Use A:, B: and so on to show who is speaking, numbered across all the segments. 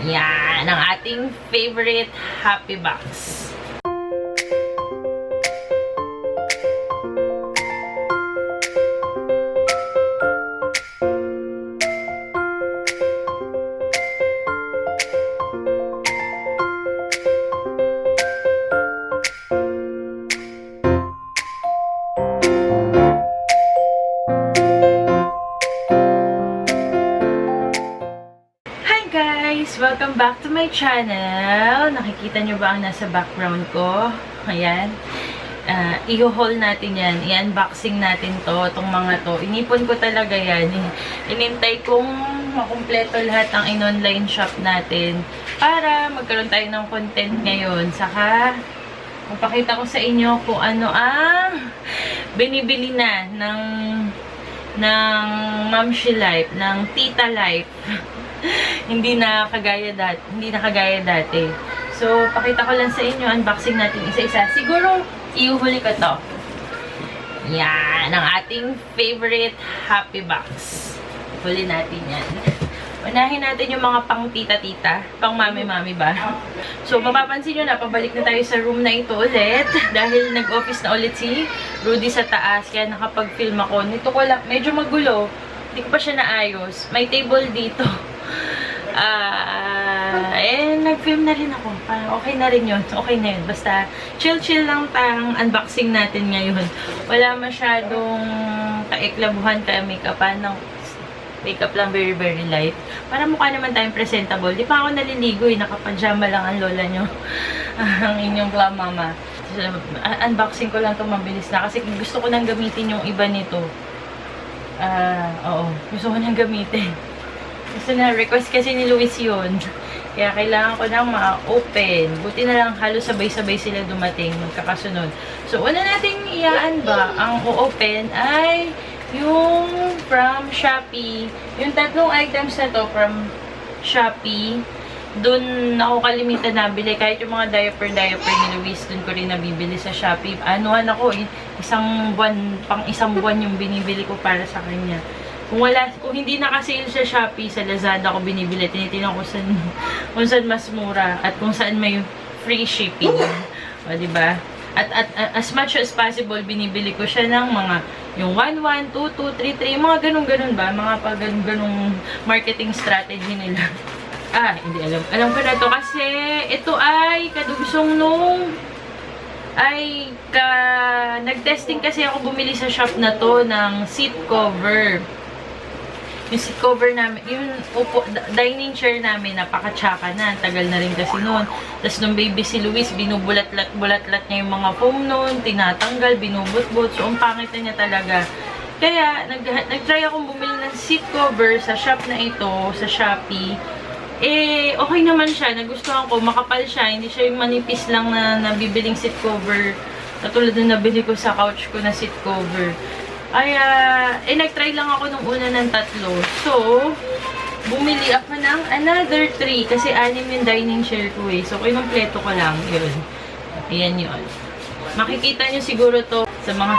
A: Yan, ang ating favorite Happy Box. Welcome back to my channel. Nakikita nyo ba ang nasa background ko? Ayan. I-haul natin yan. I-unboxing natin to. Itong mga to. Inipon ko talaga yan. Inintay kong makumpleto lahat ng in-online shop natin para magkaroon tayo ng content ngayon. Saka, magpakita ko sa inyo kung ano ang binibili na ng Mamshi Life, ng Tita Life. hindi na kagaya dati. So, pakita ko lang sa inyo, unboxing natin isa-isa. Siguro, iuhuli ko to. Yan, ang ating favorite Happy Box. Huli natin yan. Unahin natin yung mga pang tita-tita, pang mami-mami ba? So, mapapansin nyo na, pabalik na tayo sa room na ito ulit. Dahil nag-office na ulit si Rudy sa taas, kaya nakapag-film ako. Nito ko lang, medyo magulo. Hindi ko pa siya naayos. May table dito. Nag-film na rin ako. Okay na rin yun. Okay na yun. Basta, chill-chill lang tayong unboxing natin ngayon. Wala masyadong kaiklabuhan kaya make-upan. Makeup lang very, very light. Para mukha naman tayong presentable. Di pa ako naliligo eh. Nakapajama lang ang lola nyo. Ang inyong glam mama. So, unboxing ko lang ito mabilis na. Kasi gusto ko nang gamitin yung iba nito. Oo. Gusto ko nang gamitin. Gusto na, request kasi ni Luis yun. Kaya kailangan ko nang ma-open. Buti na lang halos sabay-sabay sila dumating, magkakasunod. So, una nating iyaan ba, ang o-open ay yung from Shopee. Yung tatlong items na to from Shopee. Doon ako kalimitan nabili. Kahit yung mga diaper ni Luis, doon ko rin nabibili sa Shopee. Anuhan ako, pang isang buwan yung binibili ko para sa kanya. Kung hindi naka-sale sa Shopee, sa Lazada ko binibili. Tinitingnan ko kung saan mas mura at kung saan may free shipping. O, diba? At as much as possible, binibili ko siya ng mga yung 1, 1, 2, 2, 3, 3, mga ganun-ganun ba? Mga ganung marketing strategy nila. Hindi alam. Alam ko na to kasi ito ay kadugsong nag-testing kasi ako bumili sa shop na to ng seat cover. Yung seat cover namin, yung dining chair namin, napaka-tsaka na. Tagal na rin kasi noon. Tapos nung baby si Luis, binubulat-lat niya yung mga foam noon, tinatanggal, binubut-but. So, ang pangit na niya talaga. Kaya, nag-try akong bumili ng seat cover sa shop na ito, sa Shopee. Okay naman siya. Nagustuhan ko. Makapal siya. Hindi siya yung manipis lang na nabibiling seat cover. Katulad na nabili ko sa couch ko na seat cover. Nag-try lang ako nung una ng 3. So, bumili ako ng another 3. Kasi 6 yung dining chair ko eh. So, kinumpleto ko lang. Yun. Ayan yun. Makikita nyo siguro to sa mga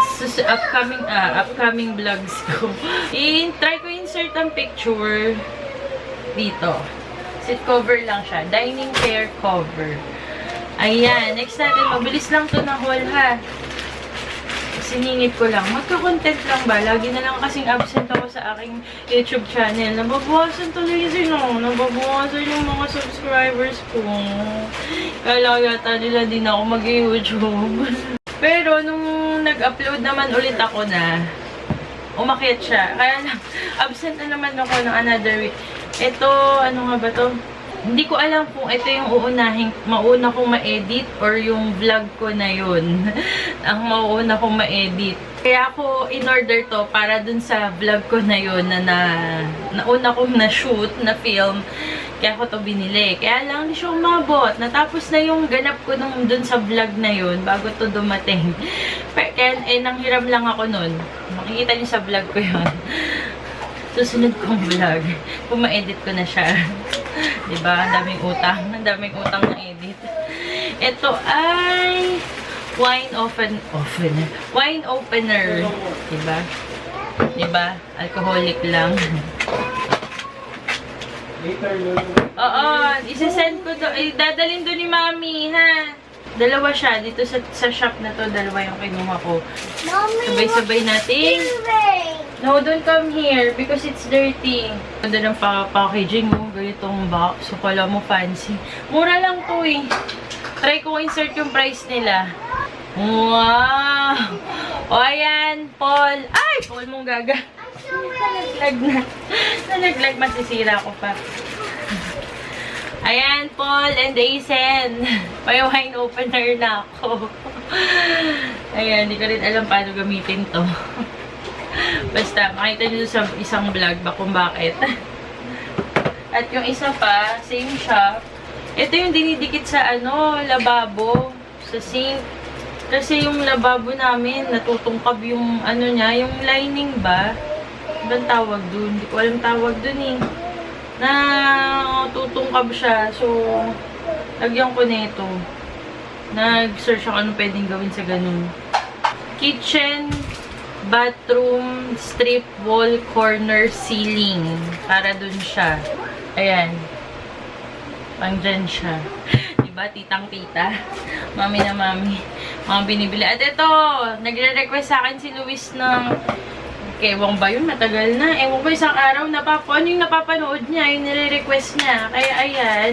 A: upcoming vlogs ko. Try ko insert ang picture dito. Seat cover lang siya. Dining chair cover. Ayan. Next natin. Mabilis lang to na haul ha. Siningit ko lang. Magka-content lang ba? Lagi na lang kasing absent ako sa aking YouTube channel. Nababawasan tuloy nababawasan yung mga subscribers ko. Kala yata nila din ako mag-YouTube. Pero nung nag-upload naman ulit ako na, umakyat siya. Kaya lang, absent na naman ako ng another week. Ito, ano nga ba to? Hindi ko alam kung ito yung mauna kong ma-edit or yung vlog ko na yun. Ang mauna kong ma-edit. Kaya ako in-order to para dun sa vlog ko na yun na nauna kong na-shoot, na-film. Kaya ako to binili. Kaya lang hindi siya umabot. Natapos na yung ganap ko dun sa vlog na yun bago to dumating. Kaya nanghiram lang ako nun. Makikita niyo sa vlog ko yun. Susunod kong vlog. Kung ma-edit ko na siya. Diba? Ang daming utang. Ang daming utang na edit. Ito ay wine opener. Diba? Diba? Alcoholic lang.
B: Later,
A: Oo, isasend ko doon. Dadalhin doon ni Mami, ha? Dalawa siya. Dito sa shop na to, dalawa yung kinuha ko. Sabay-sabay natin. No, don't come here because it's dirty. Ganda ng packaging mo. Ganitong box. So, kala mo fancy. Mura lang to eh. Try ko insert yung price nila. Wow! O, ayan, Paul. Ay, Paul mong gaga. Nalaglag na. Nalaglag, masisira ko pa. Ayan, Paul and Aisen. May wine opener na ako. Ayan, hindi ko rin alam paano gamitin to. Basta, makita nyo sa isang vlog ba kung bakit. At yung isa pa, same shop. Ito yung dinidikit sa lababo. Sa sink. Kasi yung lababo namin, natutungkab yung niya, yung lining ba? Ibang tawag dun? Hindi ko alam tawag dun eh. Na tutungkab siya. So, lagyan ko nito. Nag-search ako anong pwedeng gawin sa ganun. Kitchen, bathroom, strip wall, corner, ceiling. Para dun siya. Ayan. Pang dyan siya. Diba? Titang-tita. Mami na mami. Mga binibili. At ito, nagre-request sa akin si Luis ng ewan ba yun? Matagal na. Ewan ko isang araw ano yung napapanood niya, yung nire-request niya. Kaya ayan,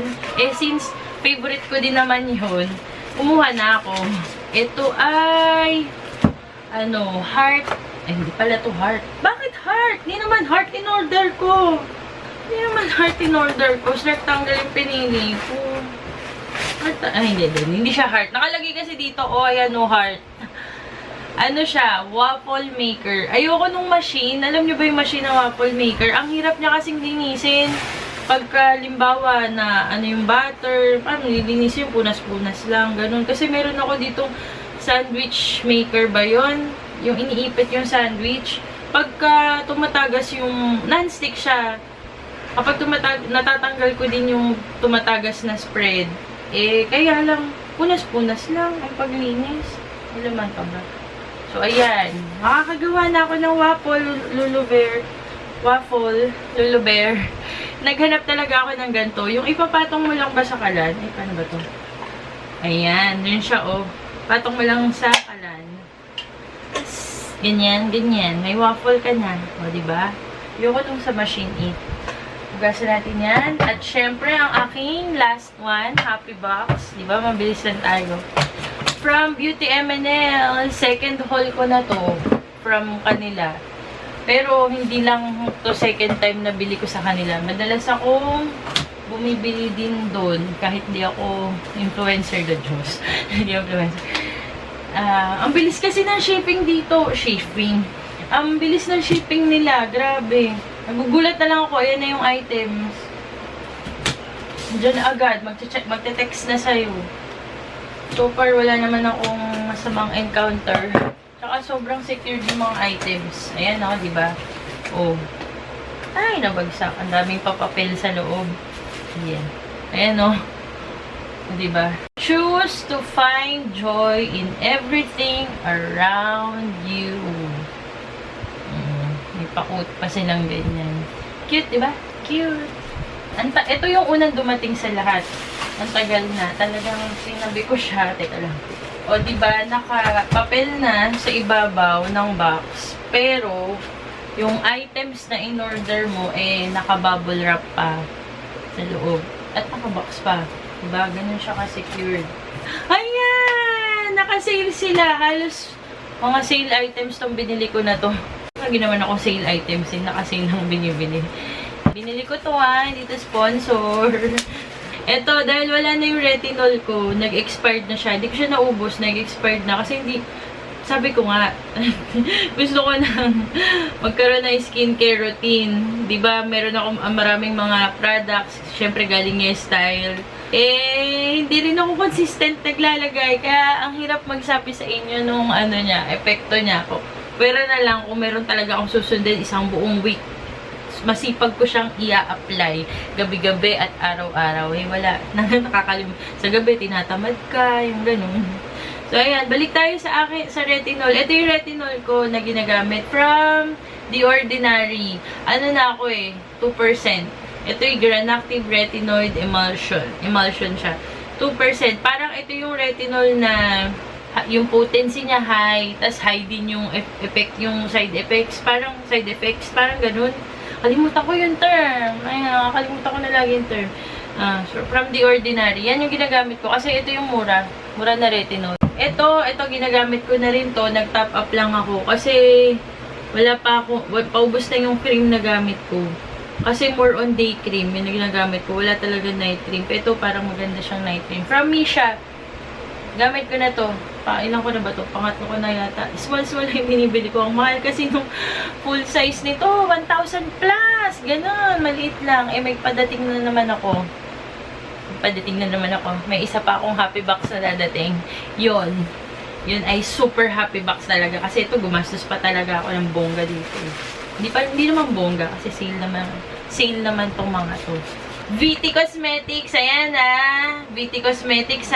A: since favorite ko din naman yun, kumuha na ako. Ito ay heart. Hindi pala to heart. Bakit heart? Hindi naman heart in order ko. Hindi naman heart in order ko. Rectangle yung pinili ko. Heart, hindi siya heart. Nakalagay kasi dito, ayan, no heart. Ano siya? Waffle maker. Ayoko nung machine. Alam niyo ba yung machine na waffle maker? Ang hirap niya kasing linisin. Pagka, limbawa na, yung butter, paano lilinisin? Punas-punas lang, ganun. Kasi meron ako ditong sandwich maker ba yun? Yung iniipit yung sandwich. Pagka tumatagas yung, non-stick siya. Kapag natatanggal ko din yung tumatagas na spread, kaya lang, punas-punas lang ang paglinis. Alaman ka ba? So, ayan. Makakagawa na ako ng waffle luluber. Naghanap talaga ako ng ganito. Yung ipapatong mo lang ba sa kalan? Paano ba to? Ayan. Yun siya, Patong mo lang sa kalan. Ganyan, ganyan. May waffle ka na. Diba? Ayoko nung sa machine eat. Hugasan natin yan. At syempre, ang aking last one, Happy Box. Diba? Mabilis lang tayo. From Beauty M&L, second haul ko na to from kanila. Pero hindi lang to second time na bili ko sa kanila. Madalas akong bumibili din doon kahit di ako influencer na Diyos. Hindi influencer. Ang bilis kasi ng shipping dito. Ang bilis ng shipping nila. Grabe. Nagugulat na lang ako. Ayan na yung items. Diyan na agad. Magte-text na sa'yo. So far, wala naman akong masamang encounter. Tsaka sobrang secure yung mga items. Ayan diba? Ay, nabagsak. Ang daming papapel sa loob. Ayan. Ayan diba? Choose to find joy in everything around you. May pakut pa silang ganyan. Cute, diba? Cute. Ito yung unang dumating sa lahat. Ang tagal na. Talagang sinabi ko siya. Teka lang. Diba, nakapapel na sa ibabaw ng box. Pero, yung items na in-order mo, naka-bubble wrap pa sa loob. At naka-box pa. Diba? Ganun siya ka-secured. Ayan! Naka-sale sila. Halos mga sale items tong binili ko na to. Lagi naman ako sale items. Naka-sale lang binibili. Binili ko to hindi to sponsor. Eto, dahil wala na yung retinol ko, nag-expired na siya. Hindi ko siya naubos, nag-expired na. Kasi hindi, sabi ko nga, gusto ko nang magkaroon ng skincare routine. Diba, meron akong maraming mga products. Siyempre, galing niya style. Hindi rin ako consistent naglalagay. Kaya, ang hirap magsabi sa inyo nung epekto niya. Pero na lang, kung meron talaga akong susundin isang buong week, masipag ko siyang i-apply gabi-gabi at araw-araw. Wala. Nakakalimut. Sa gabi, tinatamad ka, yung ganun. So, ayan. Balik tayo sa retinol. Ito yung retinol ko na ginagamit from The Ordinary. Na ako 2%. Ito yung Granactive Retinoid Emulsion. Emulsion siya. 2%. Parang ito yung retinol na yung potency niya high, tas high din yung effect, yung side effects. Parang ganun. Kalimutan ko yung term. Ay, nakakalimutan ko na lagi yung term. So, from the ordinary. Yan yung ginagamit ko. Kasi ito yung mura. Mura na retinol. Ito ginagamit ko na rin to. Nag-top up lang ako. Kasi, paubos na yung cream na gamit ko. Kasi more on day cream yung ginagamit ko. Wala talaga night cream. Pero ito, parang maganda siyang night cream. From Misha. Gamit ko na to. Ilan ko na ba to? Pangatlo ko na yata. Small yung binibili ko. Ang mahal kasi nung full size nito. 1,000 plus. Ganon. Maliit lang. May padating na naman ako. May isa pa akong happy box na dadating. Yun ay super happy box talaga. Kasi ito, gumastos pa talaga ako ng bongga dito. Hindi naman bongga. Kasi sale naman tong mga to. VT Cosmetics, ayan VT Cosmetics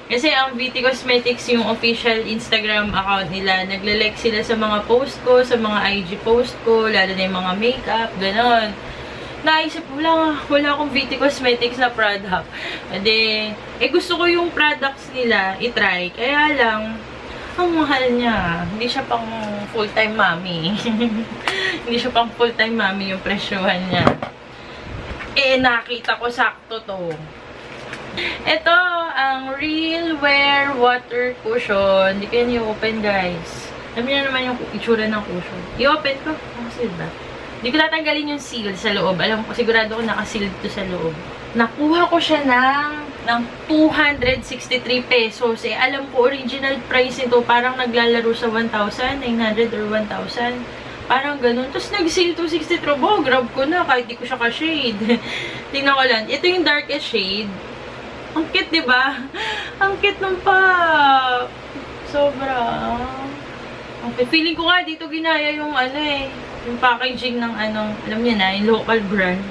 A: kasi ang VT Cosmetics yung official Instagram account nila. Naglalike sila sa mga post ko, sa mga IG post ko, lalo na yung mga makeup, ganon. Naisip ko, wala akong VT Cosmetics na product. Gusto ko yung products nila, itry. Kaya lang, ang mahal niya. Hindi siya pang full-time mommy. Hindi siya pang full-time mommy yung presyohan niya. Nakita ko sakto to. Ito, ang Real Wear Water Cushion. Hindi ko yan i-open, guys. Alam niyo naman yung itsura ng cushion. I-open ko. Seal ba? Hindi ko tatanggalin yung seal sa loob. Alam ko, sigurado ko naka-seal to sa loob. Nakuha ko siya ng 263 pesos. Alam ko, original price nito, parang naglalaro sa 1,900 or 1,000. Parang ganun. Tapos nag-sale 263. Grab ko na kahit di ko siya ka-shade. Tingnan ko lang. Ito yung darkest shade. Ang cute, diba? Ang cute ng pop. Sobra. Okay. Feeling ko nga dito ginaya yung yung packaging ng alam niyo na, yung local brand.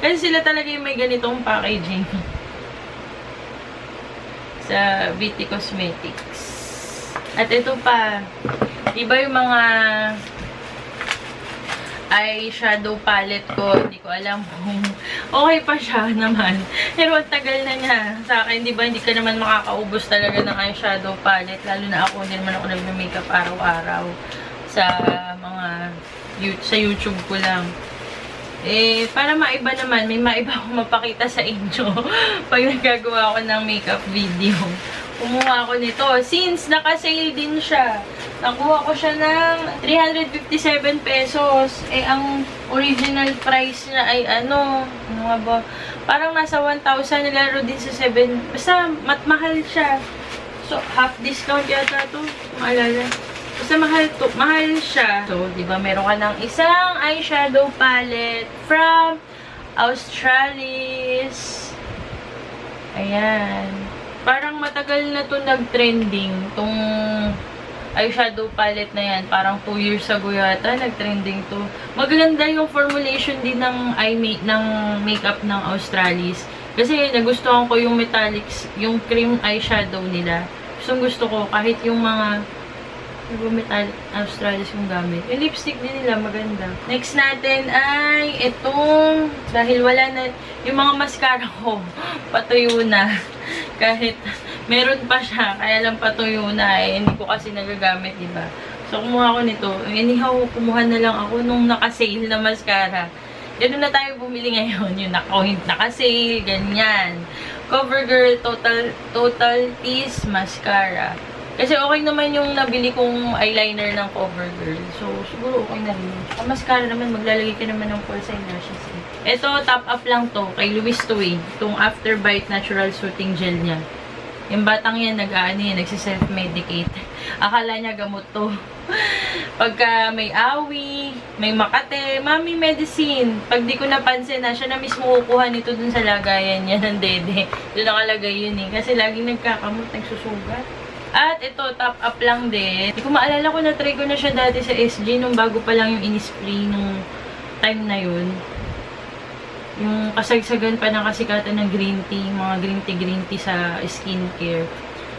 A: Kasi sila talaga yung may ganitong packaging. Sa VT Cosmetics. At ito pa. Iba yung mga eyeshadow palette ko. Hindi ko alam kung okay pa siya naman. Pero ang tagal na niya sa akin. Di ba, hindi ka naman makakaubos talaga ng eyeshadow palette. Lalo na ako, hindi naman ako nag-makeup araw-araw sa YouTube ko lang. Para maiba naman, may maiba akong mapakita sa inyo pag nagagawa ako ng makeup video. Kumuha ako nito. Since naka-sale din siya, nakuha ko siya ng 357 pesos. Ang original price niya ay ano nga ba? Parang nasa 1,000, nilaro din sa 7. Basta, mahal siya. So, half discount yata to. Maalala. Basta mahal siya. So, di ba, meron ka ng isang eyeshadow palette from Australis. Ayan. Parang matagal na to nag-trending. Tong eyeshadow palette na yan. Parang 2 years ago yata nag-trending to. Maganda yung formulation din ng makeup ng Australis. Kasi nagustuhan ko yung metallics, yung cream eyeshadow nila. Gusto ko kahit yung mga metallic Australis yung gamit. Yung lipstick din nila maganda. Next natin ay itong, dahil wala na, yung mga mascara ko, patuyo na. Kahit meron pa siya, kaya lang patuyo na hindi ko kasi nagagamit, diba? So, kumuha ko nito. Anyhow, kumuha na lang ako nung naka-sale na mascara. Ganun na tayo bumili ngayon. Yung naka-sale, ganyan. CoverGirl Total Tease Mascara. Kasi okay naman yung nabili kong eyeliner ng CoverGirl. So, siguro okay na rin. Ang mascara naman, maglalagay ka naman ng false eyelashes. Ito, top up lang to. Kay Louis Toy. Itong After Bite Natural Soothing Gel niya. Yung batang yan, nagsi-self-medicate. Akala niya gamot to. Pagka may awi, may makate, mami medicine. Pag di ko napansin na, siya na mismo kukuha nito dun sa lagayan niya ng dede. Doon nakalagay yun eh. Kasi laging nagkakamot, nagsusugat. At ito, top up lang din. Hindi ko maalala ko na-try ko na siya dati sa SG nung bago pa lang yung in-spray nung time na yun. Yung kasagsagan pa ng kasikatan ng green tea, mga green tea sa skincare.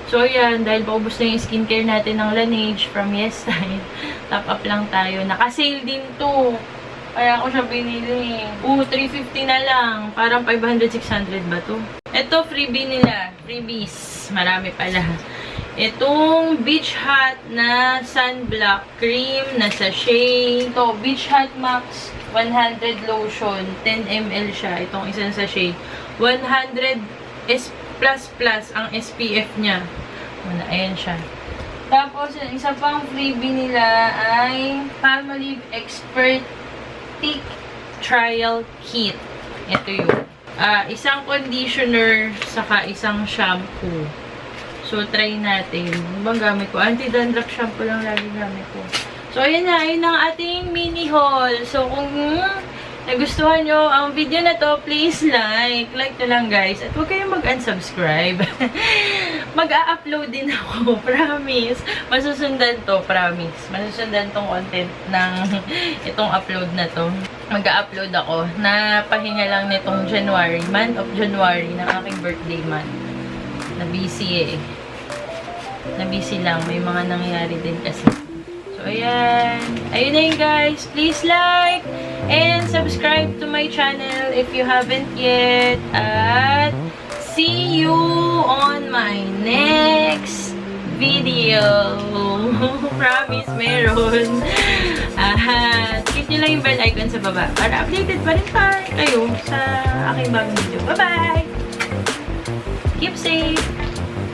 A: So, yan, dahil paubos na yung skincare natin ng Laneige from Yes Time, top up lang tayo. Naka-sale din to. Kaya ako siya binili. 350 na lang. Parang 500, 600 ba to? Ito, freebie nila. Freebies. Marami pala. Itong Beach Hut na sunblock cream na sachet. Ito, Beach Hut Max 100 lotion. 10 ml siya. Itong isang sachet. 100 S++ ang SPF niya. Ayan siya. Tapos, yung isa pang freebie nila ay Palmolive Expert Thick Trial Kit. Ito yun. Isang conditioner, saka isang shampoo. So, try natin. Ano bang gamit ko? Anti-dandruff shampoo lang lagi gamit ko. So, ayan na. Ayun ang ating mini haul. So, kung nagustuhan nyo ang video na to, please like. Like to lang, guys. At huwag kayong mag-unsubscribe. Mag-a-upload din ako. Promise. Masusundan to. Promise. Masusundan tong content ng itong upload na to. Mag-a-upload ako. Napahinga lang nitong January. Month of January ng aking birthday month. Na-busy eh. Na-busy lang. May mga nangyari din kasi. So, ayan. Ayun na yun, guys. Please like and subscribe to my channel if you haven't yet. At see you on my next video. Promise, meron. Click nyo lang yung bell icon sa baba para updated pa rin kayo sa aking bagong video. Bye-bye! Keep safe!